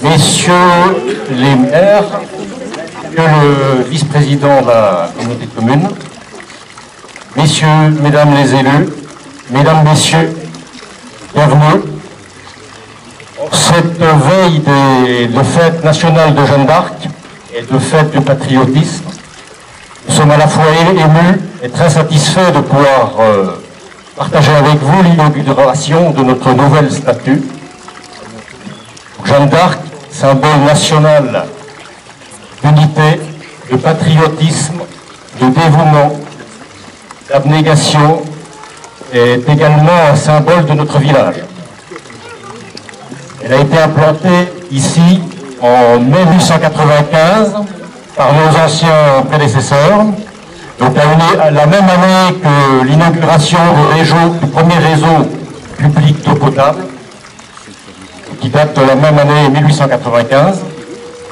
messieurs les maires, monsieur le vice-président de la communauté de communes, messieurs, mesdames les élus, mesdames, messieurs, bienvenue. Cette veille de fête nationale de Jeanne d'Arc et de fête du patriotisme, nous sommes à la fois émus et très satisfaits de pouvoir partager avec vous l'inauguration de notre nouvelle statue. Jeanne d'Arc, symbole national d'unité, de patriotisme, de dévouement, d'abnégation, est également un symbole de notre village. Elle a été implantée ici en mai 1895 par nos anciens prédécesseurs, donc à la même année que l'inauguration du premier réseau public d'eau potable, qui date de la même année 1895.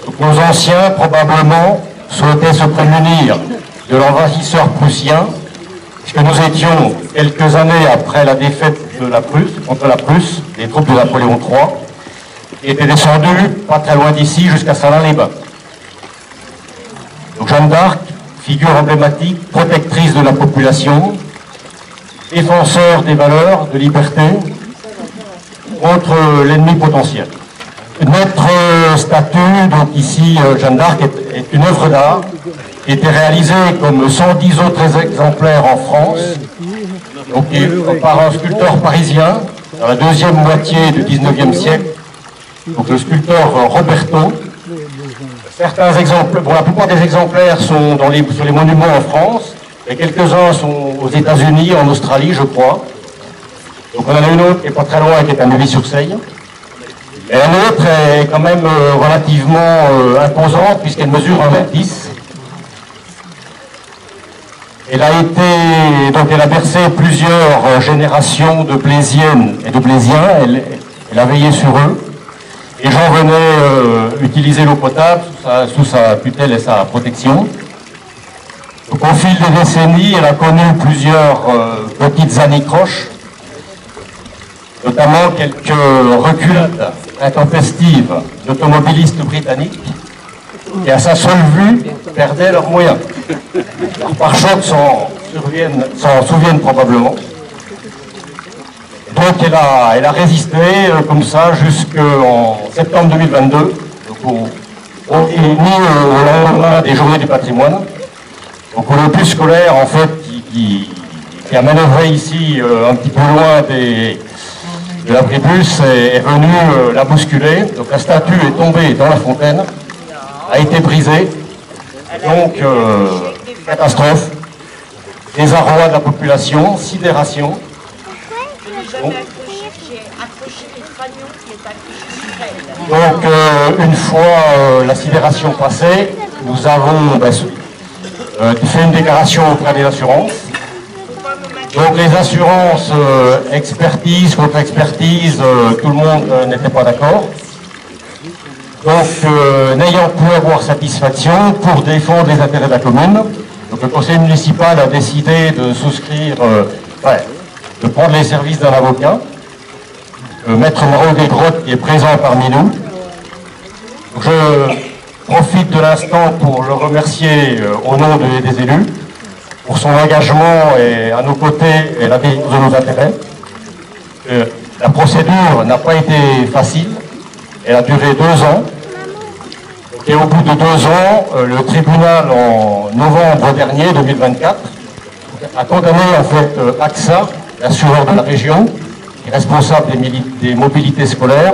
Donc nos anciens, probablement, souhaitaient se prémunir de l'envahisseur prussien, puisque nous étions quelques années après la défaite de la Prusse, contre la Prusse, des troupes de Napoléon III, qui étaient descendues pas très loin d'ici, jusqu'à Salins-les-Bains. Donc Jeanne d'Arc, figure emblématique, protectrice de la population, défenseur des valeurs de liberté, contre l'ennemi potentiel. Notre statue, donc ici Jeanne d'Arc, est une œuvre d'art qui a été réalisée comme 110 autres exemplaires en France, donc par un sculpteur parisien dans la deuxième moitié du 19e siècle, donc le sculpteur Roberto. Certains exemplaires, bon, la plupart des exemplaires sont sur les monuments en France, et quelques-uns sont aux États-Unis, en Australie, je crois. Donc on en a une autre qui n'est pas très loin, qui est à Neuvy-sur-Seille. Et la autre est quand même relativement imposante, puisqu'elle mesure 1,10 m. Elle a bercé plusieurs générations de Blaisiennes et de Blaisiens. Elle a veillé sur eux. Les gens venaient utiliser l'eau potable sous sa tutelle et sa protection. Donc, au fil des décennies, elle a connu plusieurs petites anicroches, notamment quelques reculades intempestives d'automobilistes britanniques qui, à sa seule vue, perdaient leurs moyens. Leurs pare-chocs s'en souviennent probablement. Donc elle a résisté comme ça jusqu'en septembre 2022, au lendemain des Journées du patrimoine. Donc le bus scolaire, en fait, qui a manœuvré ici un petit peu loin de l'abribus est venu la bousculer. Donc la statue est tombée dans la fontaine, a été brisée. Donc catastrophe, désarroi de la population, sidération. Donc, une fois la sidération passée, nous avons fait une déclaration auprès des assurances. Donc les assurances, expertise, contre-expertise, tout le monde n'était pas d'accord. Donc, n'ayant pu avoir satisfaction pour défendre les intérêts de la commune, donc, le conseil municipal a décidé de souscrire, de prendre les services d'un avocat, Maître Moreau des Grottes, qui est présent parmi nous. Donc, je profite de l'instant pour le remercier au nom des élus pour son engagement et à nos côtés et la défense de nos intérêts. La procédure n'a pas été facile, elle a duré 2 ans. Et au bout de 2 ans, le tribunal, en novembre dernier, 2024, a condamné en fait AXA, l'assureur de la région, qui est responsable des mobilités scolaires,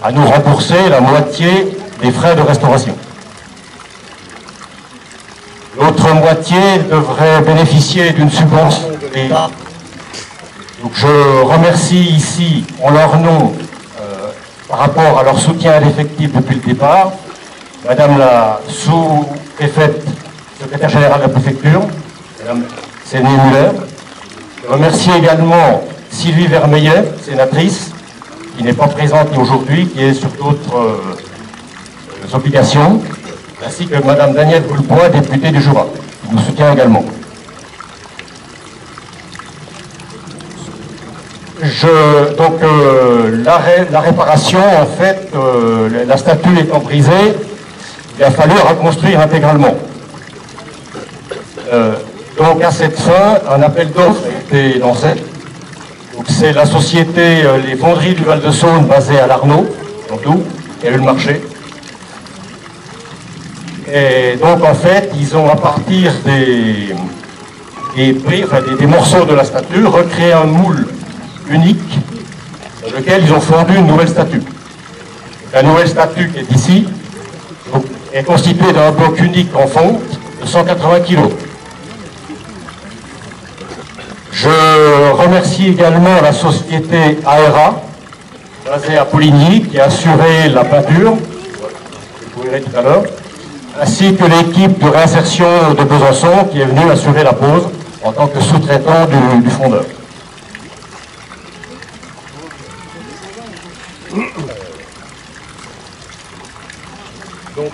à nous rembourser la moitié des frais de restauration. L'autre moitié devrait bénéficier d'une subvention de l'État. Donc je remercie ici, en leur nom, par rapport à leur soutien à l'effectif depuis le départ, Madame la sous-préfète, secrétaire générale de la préfecture, Madame Séné Muller. Je remercie également Sylvie Vermeillet, sénatrice, qui n'est pas présente aujourd'hui, qui est sur d'autres obligations, ainsi que Madame Danielle Boulbois, députée du Jura, qui nous soutient également. La réparation, en fait, la statue étant brisée, il a fallu reconstruire intégralement. Donc à cette fin, un appel d'offres a été lancé. C'est la société Les Fonderies du Val-de-Saône, basée à Larnaud, en Doubs, qui a eu le marché. Et donc en fait, ils ont à partir des morceaux de la statue, recréé un moule unique dans lequel ils ont fondu une nouvelle statue. La nouvelle statue qui est ici est constituée d'un bloc unique en fonte de 180 kg. Je remercie également la société AERA, basée à Poligny, qui a assuré la peinture, vous verrez tout à l'heure, ainsi que l'équipe de réinsertion de Besançon qui est venue assurer la pose en tant que sous-traitant du fondeur. Donc,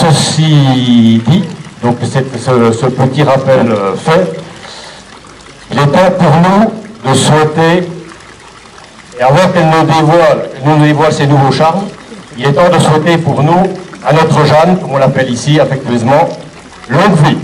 ceci dit, donc ce petit rappel fait, il est temps pour nous de souhaiter, et avant qu'elle nous dévoile ses nouveaux charmes, il est temps de souhaiter pour nous, à notre Jeanne, comme on l'appelle ici affectueusement, longue vie.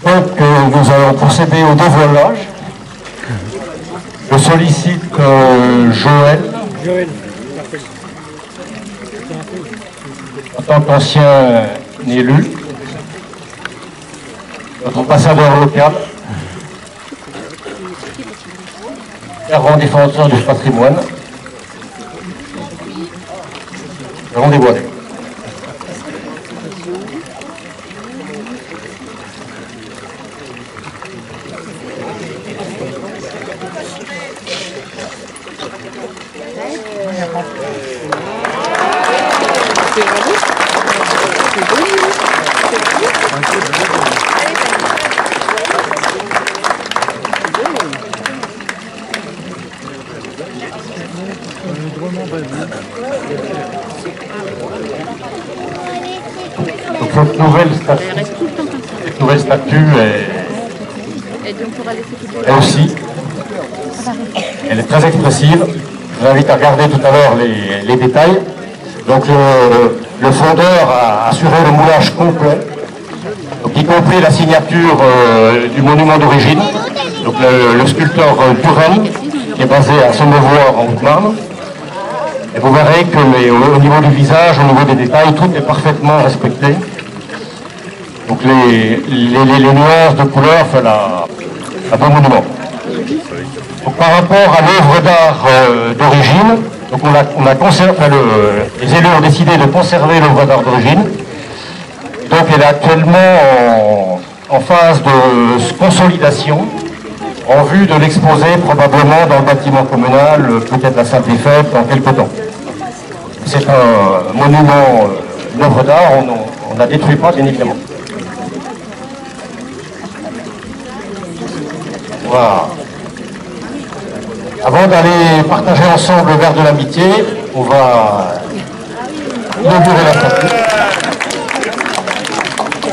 Donc nous allons procéder au dévoilage. Je sollicite Joël, en tant qu'ancien élu, notre ambassadeur local, fervent défenseur du patrimoine, fervent dévoilé. Donc cette nouvelle statue est aussi, elle est très expressive. Je vous invite à regarder tout à l'heure les détails. Donc le fondeur a assuré le moulage complet, donc y compris la signature du monument d'origine. Donc le sculpteur Duren, qui est basé à Sommevoire en Haute-Marne. Et vous verrez que au niveau du visage, au niveau des détails, tout est parfaitement respecté. Donc les nuances de couleurs font un bon monument. Donc, par rapport à l'œuvre d'art d'origine, donc les élus ont décidé de conserver l'œuvre d'art d'origine. Donc elle est actuellement en phase de consolidation en vue de l'exposer probablement dans le bâtiment communal, peut-être la Sainte-Fête, dans quelques temps. C'est un monument, une œuvre d'art, on ne la détruit pas bien évidemment. Voilà. Avant d'aller partager ensemble le verre de l'amitié, on va inaugurer la statue.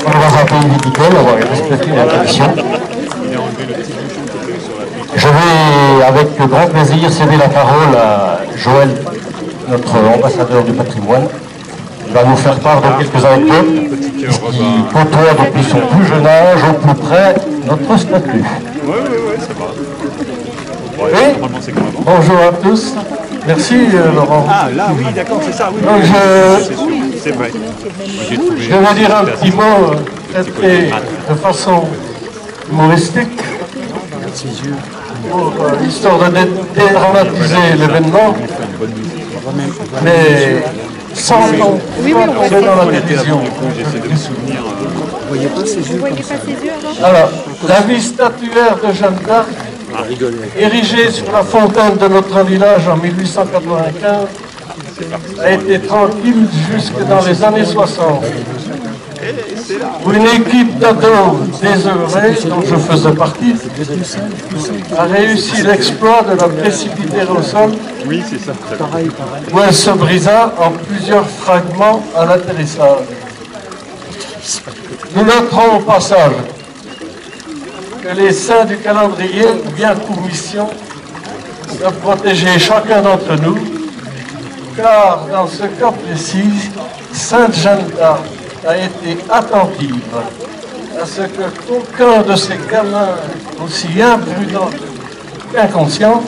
On est dans un pays viticole, on va respecter la tradition. Je vais avec grand plaisir céder la parole à Joël, notre ambassadeur du patrimoine. Il va nous faire part de quelques anecdotes qui côtoient depuis son plus jeune âge au plus près notre statue. Oui, ça va. Oui. Bonjour à tous. Merci Laurent. Ah là oui, d'accord, c'est ça. Oui, donc, c'est vrai. Je vais vous dire un petit mot traité de façon humoristique pour l'histoire de dédramatiser l'événement, mais sans tomber dans la télévision. Vous voyez pas ses yeux comme ça. Alors, la vie statuaire de Jeanne d'Arc, érigée sur la fontaine de notre village en 1895, a été tranquille jusque dans les années 60. où une équipe d'ados désœuvrés, dont je faisais partie, a réussi l'exploit de la précipiter au sol, où elle se brisa en plusieurs fragments à l'atterrissage. Nous noterons au passage que les saints du calendrier ont bien pour mission de protéger chacun d'entre nous, car dans ce cas précis, Sainte Jeanne d'Arc a été attentive à ce que qu'aucun de ces gamins, aussi imprudents qu'inconscients,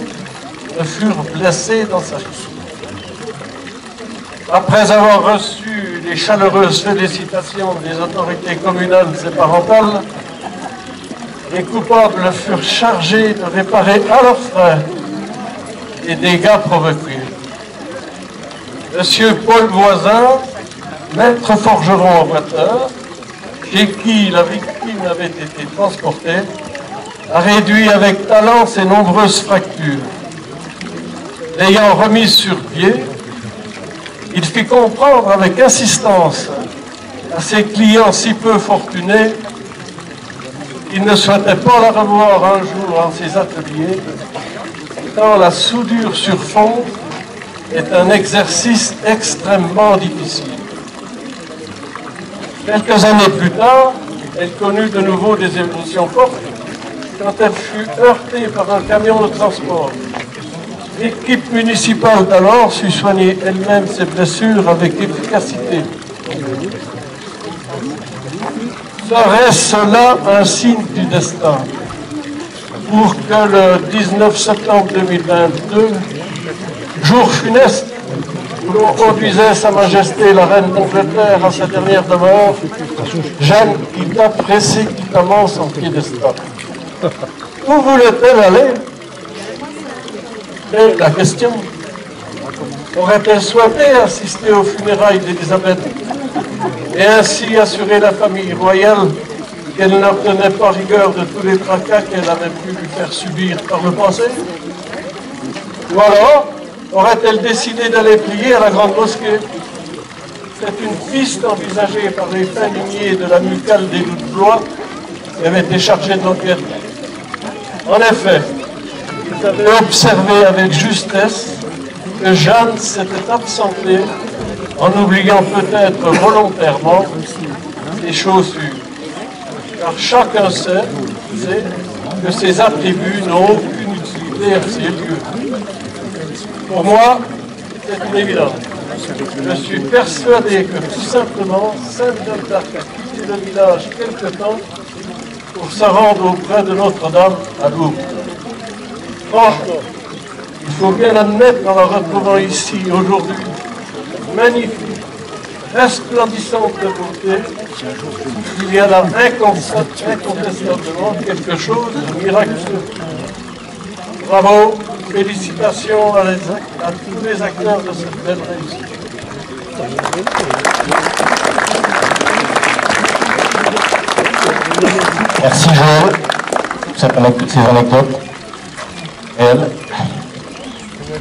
ne furent blessés dans sa chute. Après avoir reçu les chaleureuses félicitations des autorités communales et parentales, les coupables furent chargés de réparer à leurs frais les dégâts provoqués. Monsieur Paul Voisin, maître forgeron en Boiteur, chez qui la victime avait été transportée, a réduit avec talent ses nombreuses fractures. L'ayant remise sur pied, il fit comprendre avec insistance à ses clients si peu fortunés qu'il ne souhaitait pas la revoir un jour en ses ateliers, tant la soudure sur fonte est un exercice extrêmement difficile. Quelques années plus tard, elle connut de nouveau des évolutions fortes quand elle fut heurtée par un camion de transport. L'équipe municipale d'alors sut soigner elle-même ses blessures avec efficacité. Serait-ce là un signe du destin pour que le 19 septembre 2022, jour funeste où l'on conduisait Sa Majesté la Reine d'Angleterre à sa dernière demeure, Jeanne quitta précipitamment son piédestal. Où voulait-elle aller? Et la question, aurait-elle souhaité assister aux funérailles d'Élisabeth et ainsi assurer la famille royale qu'elle ne tenait pas rigueur de tous les tracas qu'elle avait pu lui faire subir par le passé? Ou alors, aurait-elle décidé d'aller prier à la grande mosquée? C'est une piste envisagée par les fins limiers de la mucale des loups de Blois qui avait été chargée de l'enquête. En effet, vous avez observé avec justesse que Jeanne s'était absentée en oubliant peut-être volontairement ses chaussures. Car chacun sait que ces attributs n'ont aucune utilité à ces lieux. Pour moi, c'est une évidence. Je suis persuadé que tout simplement, Sainte Jeanne d'Arc a quitté le village quelque temps pour se rendre auprès de Notre-Dame à Lourdes. Franchement, il faut bien admettre en la retrouvant ici aujourd'hui, magnifique, resplendissante de beauté, il y a là incontestablement quelque chose de miraculeux. Bravo, félicitations à tous les acteurs de cette belle réussite. Merci Joël pour toutes ces anecdotes réelles.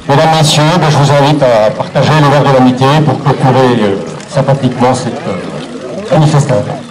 Mesdames, Messieurs, je vous invite à partager le verre de l'amitié pour clôturer sympathiquement cette manifestation.